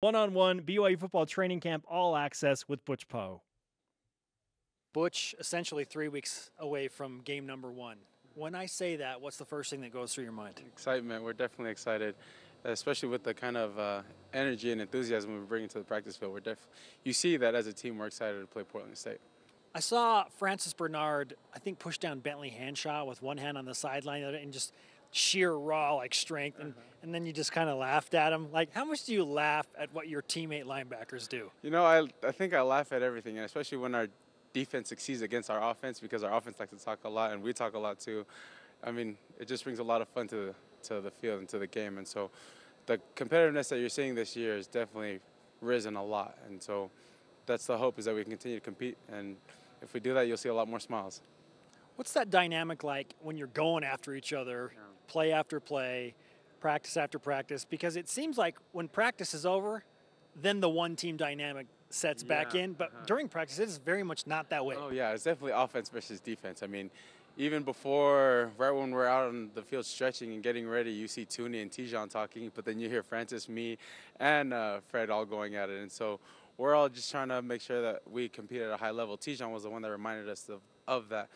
One-on-one BYU football training camp all access with Butch Pau'u. Butch, essentially 3 weeks away from game number one. When I say that, what's the first thing that goes through your mind? Excitement. We're definitely excited, especially with the kind of energy and enthusiasm we're bringing to the practice field. You see that as a team, we're excited to play Portland State. I saw Francis Bernard, I think, push down Bentley Hanshaw with one hand on the sideline and just sheer raw like strength, and then you just kind of laughed at him. Like, how much do you laugh at what your teammate linebackers do? You know, I think I laugh at everything, and especially when our defense succeeds against our offense, because our offense likes to talk a lot and we talk a lot too. I mean, it just brings a lot of fun to the field and to the game, and so the competitiveness that you're seeing this year has definitely risen a lot, and so that's the hope, is that we can continue to compete, and if we do that, you'll see a lot more smiles. What's that dynamic like when you're going after each other, play after play, practice after practice? Because it seems like when practice is over, then the one-team dynamic sets back in. But during practice, it is very much not that way. Oh, yeah, it's definitely offense versus defense. I mean, even before, right when we're out on the field stretching and getting ready, you see Tooney and Tijon talking, but then you hear Francis, me, and Fred all going at it. And so we're all just trying to make sure that we compete at a high level. Tijon was the one that reminded us of that.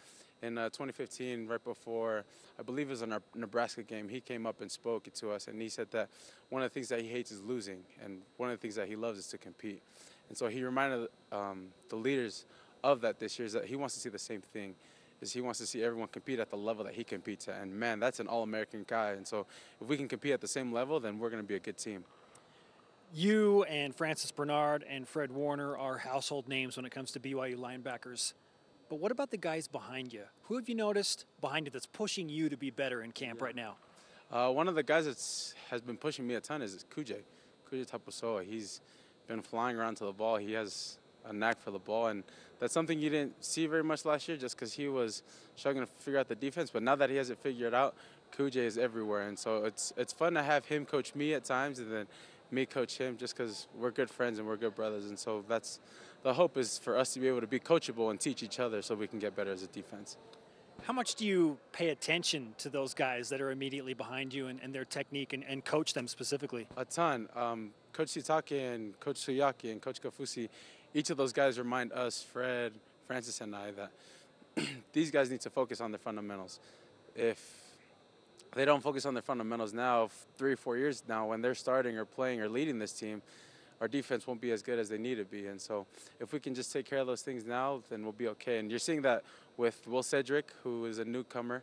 In 2015, right before, I believe it was in our Nebraska game, he came up and spoke to us, and he said that one of the things that he hates is losing, and one of the things that he loves is to compete. And so he reminded the leaders of that this year, is that he wants to see the same thing, is he wants to see everyone compete at the level that he competes at. And man, that's an All-American guy, and so if we can compete at the same level, then we're going to be a good team. You and Francis Bernard and Fred Warner are household names when it comes to BYU linebackers. But what about the guys behind you? Who have you noticed behind you that's pushing you to be better in camp right now? One of the guys that has been pushing me a ton is Kuja Tapusoa. He's been flying around to the ball. He has a knack for the ball, and that's something you didn't see very much last year just because he was struggling to figure out the defense. But now that he has it figured out, Kuja is everywhere, and so it's fun to have him coach me at times and then me coach him, just because we're good friends and we're good brothers. And so that's the hope, is for us to be able to be coachable and teach each other so we can get better as a defense. How much do you pay attention to those guys that are immediately behind you and their technique and coach them specifically? A ton. Coach Sitake and Coach Suyaki and Coach Kafusi, each of those guys remind us, Fred, Francis, and I, that these guys need to focus on their fundamentals. If they don't focus on their fundamentals now, 3 or 4 years now, when they're starting or playing or leading this team, our defense won't be as good as they need to be. And so if we can just take care of those things now, then we'll be okay. And you're seeing that with Will Cedric, who is a newcomer,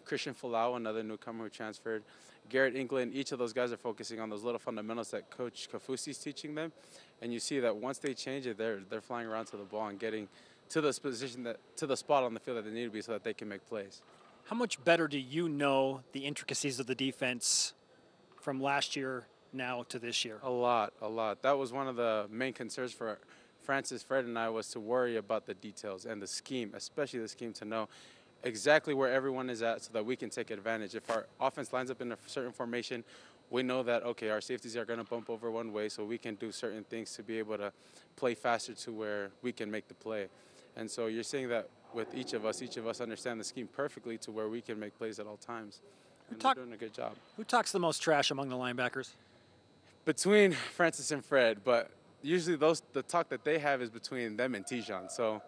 Christian Folau, another newcomer who transferred, Garrett England. Each of those guys are focusing on those little fundamentals that Coach Kafusi is teaching them. And you see that once they change it, they're flying around to the ball and getting to this position, to the spot on the field that they need to be, so that they can make plays. How much better do you know the intricacies of the defense from last year now to this year? A lot. That was one of the main concerns for Francis, Fred, and I, was to worry about the details and the scheme, especially the scheme, to know exactly where everyone is at so that we can take advantage. If our offense lines up in a certain formation, we know that, okay, our safeties are going to bump over one way, so we can do certain things to be able to play faster to where we can make the play. And so you're seeing that with each of us understand the scheme perfectly to where we can make plays at all times. And we're doing a good job. Who talks the most trash among the linebackers? Between Francis and Fred, but usually the talk that they have is between them and Tijon, so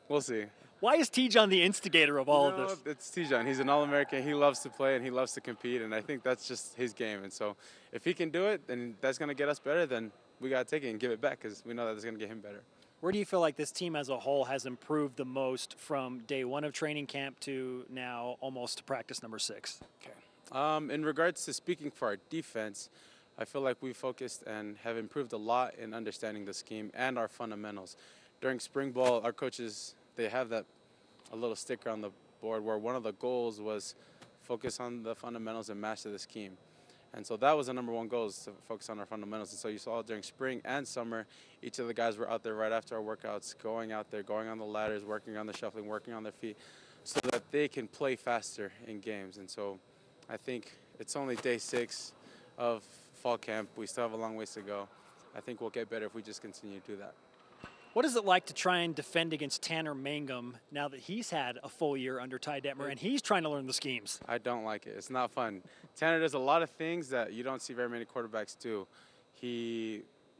we'll see. Why is Tijon the instigator of all of this? It's Tijon. He's an All-American. He loves to play and he loves to compete, and I think that's just his game. And so if he can do it, then that's going to get us better, then we got to take it and give it back, because we know that it's going to get him better. Where do you feel like this team as a whole has improved the most from day one of training camp to now almost practice number 6? Okay. In regards to speaking for our defense, I feel like we focused and have improved a lot in understanding the scheme and our fundamentals. During spring ball, our coaches, they have a little sticker on the board where one of the goals was focus on the fundamentals and master the scheme. And so that was the #1 goal, is to focus on our fundamentals. And so you saw during spring and summer, each of the guys were out there right after our workouts, going out there, going on the ladders, working on the shuffling, working on their feet, so that they can play faster in games. And so I think it's only day 6 of fall camp. We still have a long ways to go. I think we'll get better if we just continue to do that. What is it like to try and defend against Tanner Mangum now that he's had a full year under Ty Detmer and he's trying to learn the schemes? I don't like it. It's not fun. Tanner does a lot of things that you don't see very many quarterbacks do.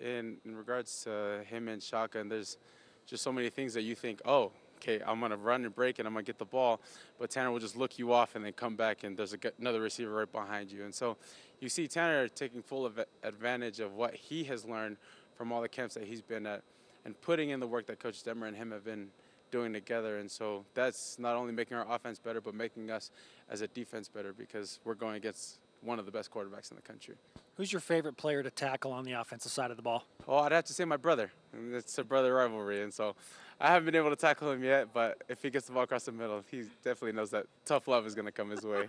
in regards to him and Shaka, and there's just so many things that you think, oh, okay, I'm going to run and break and I'm going to get the ball, but Tanner will just look you off and then come back and there's another receiver right behind you. And so you see Tanner taking full advantage of what he has learned from all the camps that he's been at and putting in the work that Coach Demmer and him have been doing together. And so that's not only making our offense better, but making us as a defense better because we're going against one of the best quarterbacks in the country. Who's your favorite player to tackle on the offensive side of the ball? Oh, I'd have to say my brother. It's a brother rivalry, and so I haven't been able to tackle him yet, but if he gets the ball across the middle, he definitely knows that tough love is going to come his way.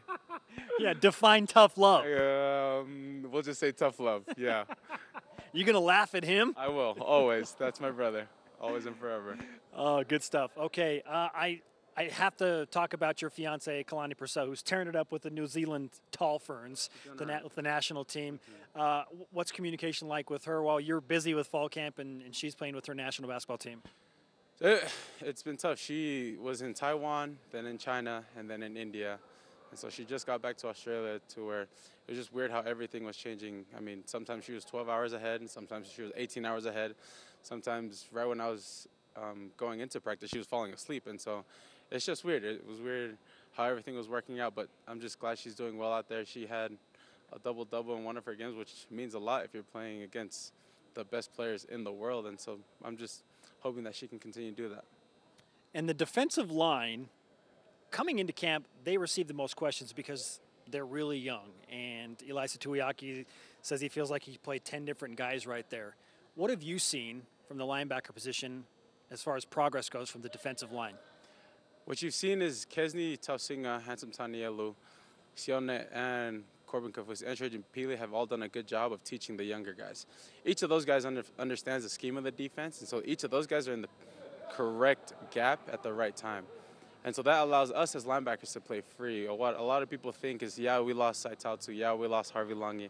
Yeah, define tough love. We'll just say tough love, yeah. You going to laugh at him? I will, always. That's my brother, always and forever. Oh, good stuff. Okay, I have to talk about your fiance, Kalani Purcell, who's tearing it up with the New Zealand Tall Ferns, with the national team. What's communication like with her while you're busy with fall camp and she's playing with her national basketball team? It's been tough. She was in Taiwan, then in China, and then in India. And so she just got back to Australia to where it was just weird how everything was changing. I mean, sometimes she was 12 hours ahead, and sometimes she was 18 hours ahead. Sometimes right when I was going into practice, she was falling asleep. And so it's just weird. It was weird how everything was working out, but I'm just glad she's doing well out there. She had a double-double in one of her games, which means a lot if you're playing against the best players in the world. And so I'm just hoping that she can continue to do that. And the defensive line, coming into camp, they received the most questions because they're really young. And Ilaisa Tuiaki says he feels like he played 10 different guys right there. What have you seen from the linebacker position as far as progress goes from the defensive line? What you've seen is Kesni Tausinga, Handsome Tanielu, Sione, and Corbin Kafus and Trajan Pili have all done a good job of teaching the younger guys. Each of those guys understands the scheme of the defense, and so each of those guys are in the correct gap at the right time. And so that allows us as linebackers to play free. What a lot of people think is, yeah, we lost Saitautu, yeah, we lost Harvey Langi,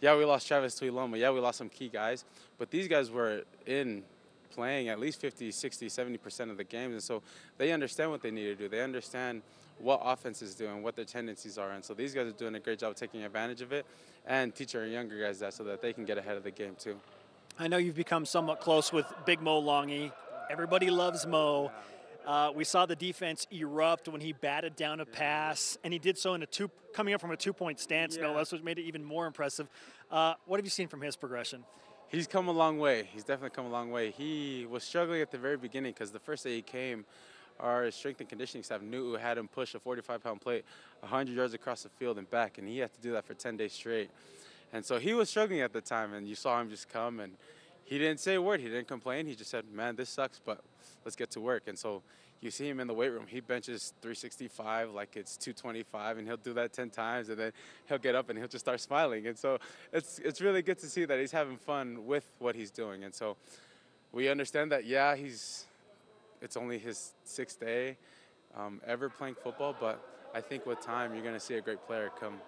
yeah, we lost Travis Tuiloma, yeah, we lost some key guys, but these guys were in playing at least 50, 60, 70% of the games, and so they understand what they need to do. They understand what offenses do and what their tendencies are, and so these guys are doing a great job of taking advantage of it and teaching our younger guys that so that they can get ahead of the game too. I know you've become somewhat close with Big Mo Langi. Everybody loves Mo. We saw the defense erupt when he batted down a pass, and he did so in coming up from a two-point stance, no less, which made it even more impressive. What have you seen from his progression? He's come a long way. He's definitely come a long way. He was struggling at the very beginning because the first day he came, our strength and conditioning staff had him push a 45-pound plate 100 yards across the field and back, and he had to do that for 10 days straight. And so he was struggling at the time, and you saw him just come, and he didn't say a word. He didn't complain. He just said, man, this sucks, but let's get to work. And so you see him in the weight room. He benches 365 like it's 225, and he'll do that 10 times, and then he'll get up and he'll just start smiling. And so it's really good to see that he's having fun with what he's doing. And so we understand that, yeah, it's only his 6th day ever playing football, but I think with time you're going to see a great player come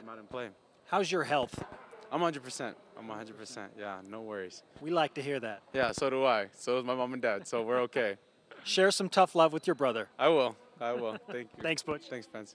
out and play. How's your health? I'm 100%. I'm 100%. Yeah, no worries. We like to hear that. Yeah, so do I. So does my mom and dad. So we're okay. Share some tough love with your brother. I will. Thank you. Thanks, Butch. Thanks, Spence.